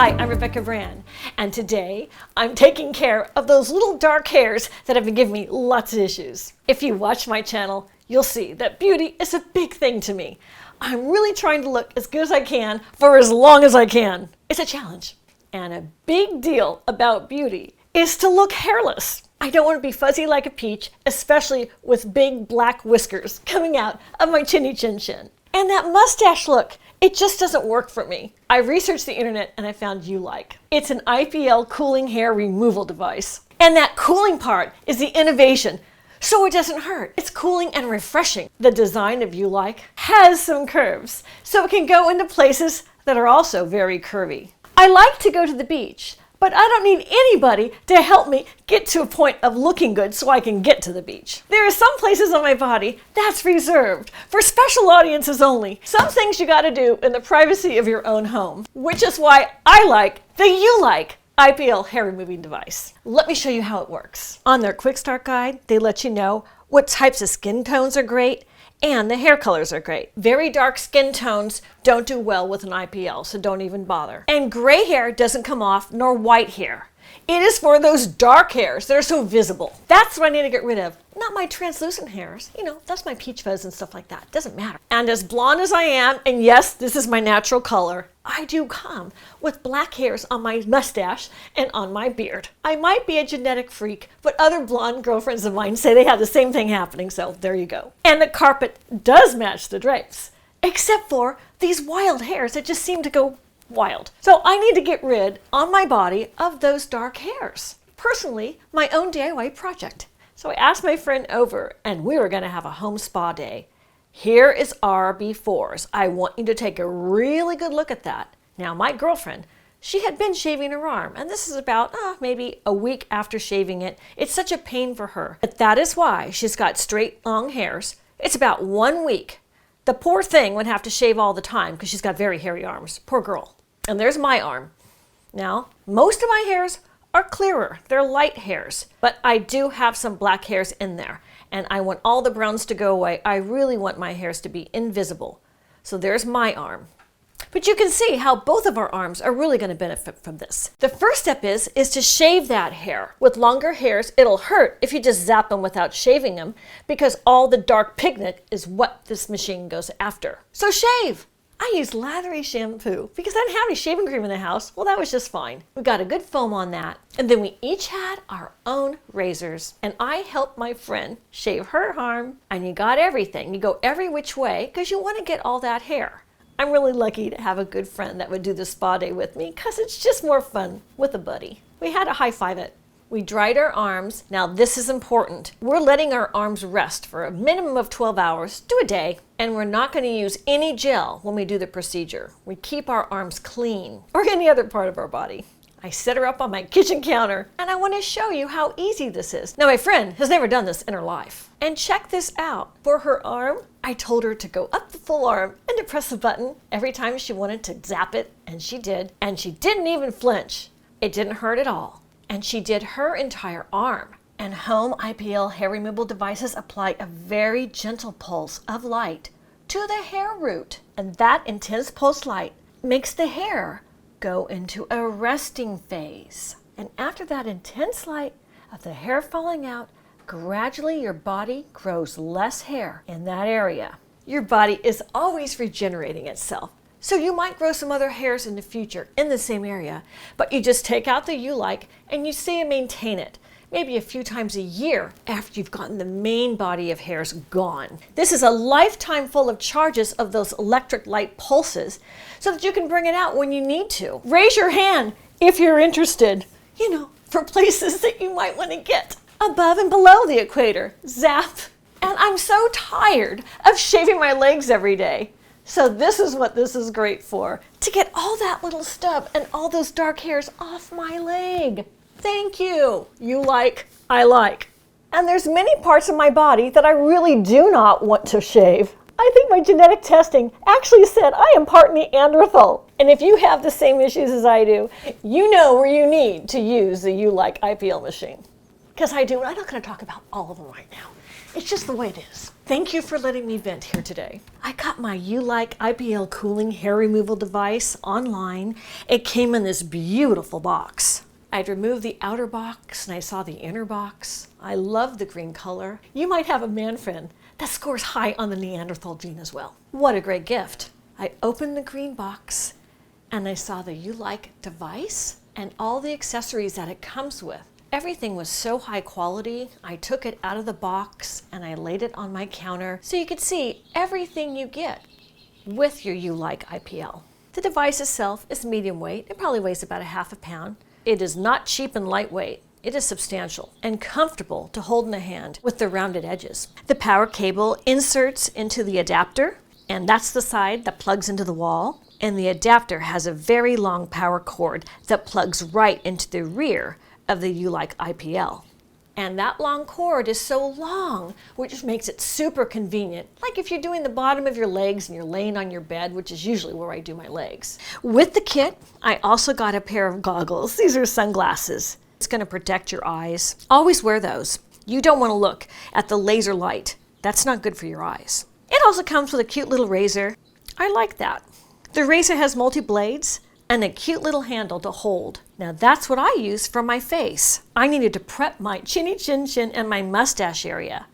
Hi, I'm Rebecca Brand, and today I'm taking care of those little dark hairs that have been giving me lots of issues. If you watch my channel, you'll see that beauty is a big thing to me. I'm really trying to look as good as I can for as long as I can. It's a challenge. And a big deal about beauty is to look hairless. I don't want to be fuzzy like a peach, especially with big black whiskers coming out of my chinny chin chin. And that mustache look, it just doesn't work for me. I researched the internet and I found Ulike. It's an IPL cooling hair removal device. And that cooling part is the innovation, so it doesn't hurt. It's cooling and refreshing. The design of Ulike has some curves, so it can go into places that are also very curvy. I like to go to the beach, but I don't need anybody to help me get to a point of looking good so I can get to the beach. There are some places on my body that's reserved for special audiences only. Some things you gotta do in the privacy of your own home, which is why I like the Ulike IPL hair removing device. Let me show you how it works. On their quick start guide, they let you know what types of skin tones are great and the hair colors are great. Very dark skin tones don't do well with an IPL, so don't even bother. And gray hair doesn't come off, nor white hair. It is for those dark hairs that are so visible. That's what I need to get rid of. Not my translucent hairs. You know, that's my peach fuzz and stuff like that. Doesn't matter. And as blonde as I am, and yes, this is my natural color, I do come with black hairs on my mustache and on my beard. I might be a genetic freak, but other blonde girlfriends of mine say they have the same thing happening, so there you go. And the carpet does match the drapes, except for these wild hairs that just seem to go wild. So I need to get rid on my body of those dark hairs. Personally, my own DIY project. So I asked my friend over and we were gonna have a home spa day. Here is our befores. I want you to take a really good look at that. Now my girlfriend, she had been shaving her arm, and this is about maybe a week after shaving it. It's such a pain for her. But that is why she's got straight long hairs. It's about 1 week. The poor thing would have to shave all the time because she's got very hairy arms. Poor girl. And there's my arm. Now, most of my hairs are clearer. They're light hairs, but I do have some black hairs in there, and I want all the browns to go away. I really want my hairs to be invisible. So there's my arm. But you can see how both of our arms are really going to benefit from this. The first step is to shave that hair. With longer hairs, it'll hurt if you just zap them without shaving them, because all the dark pigment is what this machine goes after. So shave! I used lathery shampoo because I didn't have any shaving cream in the house. Well, that was just fine. We got a good foam on that. And then we each had our own razors. And I helped my friend shave her arm. And you got everything. You go every which way because you want to get all that hair. I'm really lucky to have a good friend that would do the spa day with me because it's just more fun with a buddy. We had to high-five it. We dried our arms. Now this is important. We're letting our arms rest for a minimum of 12 hours to a day, and we're not going to use any gel when we do the procedure. We keep our arms clean, or any other part of our body. I set her up on my kitchen counter, and I want to show you how easy this is. Now my friend has never done this in her life. And check this out. For her arm, I told her to go up the full arm and to press the button every time she wanted to zap it, and she did. And she didn't even flinch. It didn't hurt at all. And she did her entire arm. And home IPL hair removal devices apply a very gentle pulse of light to the hair root. And that intense pulse light makes the hair go into a resting phase. And after that intense light of the hair falling out, gradually your body grows less hair in that area. Your body is always regenerating itself. So you might grow some other hairs in the future in the same area, but you just take out the Ulike and you stay and maintain it, maybe a few times a year after you've gotten the main body of hairs gone. This is a lifetime full of charges of those electric light pulses so that you can bring it out when you need to. Raise your hand if you're interested, you know, for places that you might want to get above and below the equator. Zap. And I'm so tired of shaving my legs every day. So this is what this is great for, to get all that little stub and all those dark hairs off my leg. Thank you. Ulike, I like. And there's many parts of my body that I really do not want to shave. I think my genetic testing actually said I am part Neanderthal. And if you have the same issues as I do, you know where you need to use the Ulike IPL machine. Because I do, and I'm not going to talk about all of them right now. It's just the way it is. Thank you for letting me vent here today. I got my Ulike IPL cooling hair removal device online. It came in this beautiful box. I'd removed the outer box and I saw the inner box. I love the green color. You might have a man friend that scores high on the Neanderthal gene as well. What a great gift. I opened the green box and I saw the Ulike device and all the accessories that it comes with. Everything was so high quality. I took it out of the box and I laid it on my counter so you could see everything you get with your Ulike IPL. The device itself is medium weight. It probably weighs about a half a pound. It is not cheap and lightweight. It is substantial and comfortable to hold in the hand with the rounded edges. The power cable inserts into the adapter, and that's the side that plugs into the wall. And the adapter has a very long power cord that plugs right into the rear of the Ulike IPL. And that long cord is so long, which makes it super convenient. Like if you're doing the bottom of your legs and you're laying on your bed, which is usually where I do my legs. With the kit, I also got a pair of goggles. These are sunglasses. It's going to protect your eyes. Always wear those. You don't want to look at the laser light. That's not good for your eyes. It also comes with a cute little razor. I like that. The razor has multi-blades and a cute little handle to hold. Now that's what I use for my face. I needed to prep my chinny chin chin and my mustache area.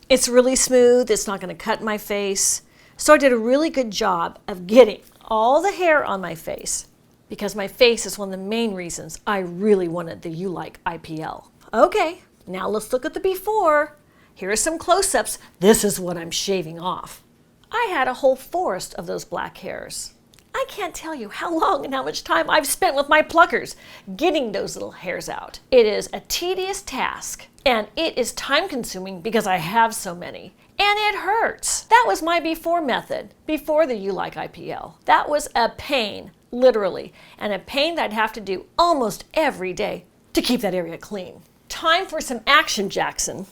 It's really smooth, it's not going to cut my face. So I did a really good job of getting all the hair on my face because my face is one of the main reasons I really wanted the Ulike IPL. Okay, now let's look at the before. Here are some close-ups. This is what I'm shaving off. I had a whole forest of those black hairs. I can't tell you how long and how much time I've spent with my pluckers getting those little hairs out. It is a tedious task and it is time consuming because I have so many and it hurts. That was my before method, before the Ulike IPL. That was a pain, literally, and a pain that I'd have to do almost every day to keep that area clean. Time for some action, Jackson.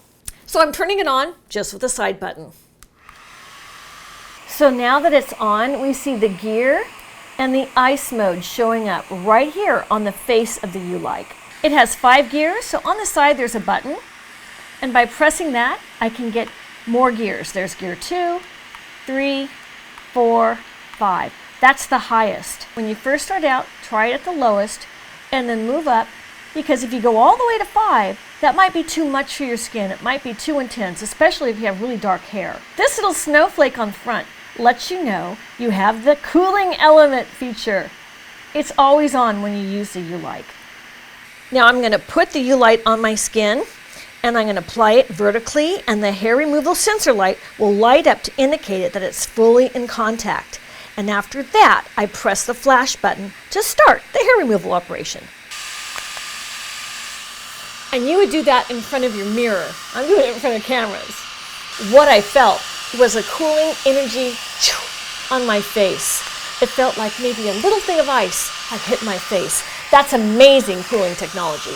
So I'm turning it on just with the side button. So now that it's on, we see the gear and the ice mode showing up right here on the face of the Ulike. It has 5 gears, so on the side there's a button, and by pressing that, I can get more gears. There's gear 2, 3, 4, 5. That's the highest. When you first start out, try it at the lowest, and then move up, because if you go all the way to 5, that might be too much for your skin. It might be too intense, especially if you have really dark hair. This little snowflake on front lets you know you have the cooling element feature. It's always on when you use the Ulike. Now I'm going to put the Ulike on my skin and I'm going to apply it vertically, and the hair removal sensor light will light up to indicate it that it's fully in contact. And after that, I press the flash button to start the hair removal operation. And you would do that in front of your mirror. I'm doing it in front of cameras. What I felt was a cooling energy on my face. It felt like maybe a little thing of ice had hit my face. That's amazing cooling technology.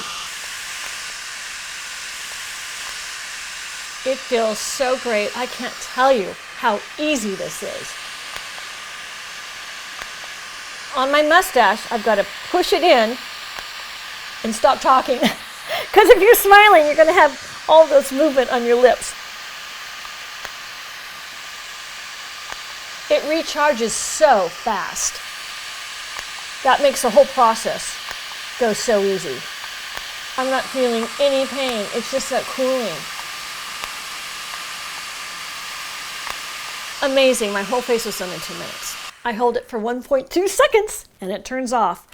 It feels so great. I can't tell you how easy this is. On my mustache, I've got to push it in and stop talking. Because if you're smiling, you're going to have all those movement on your lips. It recharges so fast. That makes the whole process go so easy. I'm not feeling any pain. It's just that cooling. Amazing. My whole face was done in 2 minutes. I hold it for 1.2 seconds and it turns off,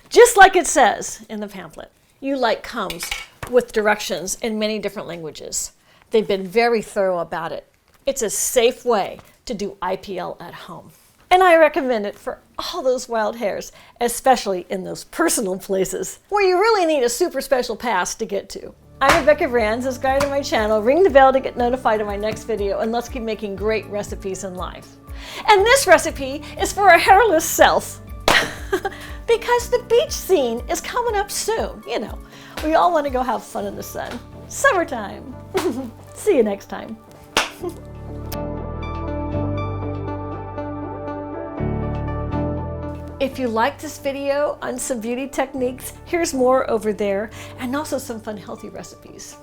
just like it says in the pamphlet. Ulike comes with directions in many different languages. They've been very thorough about it. It's a safe way to do IPL at home. And I recommend it for all those wild hairs, especially in those personal places where you really need a super special pass to get to. I'm Rebecca Brand. Subscribe to my channel, ring the bell to get notified of my next video, and let's keep making great recipes in life. And this recipe is for a hairless self. Because the beach scene is coming up soon. You know, we all want to go have fun in the sun. Summertime. See you next time. If you liked this video on some beauty techniques, here's more over there, and also some fun healthy recipes.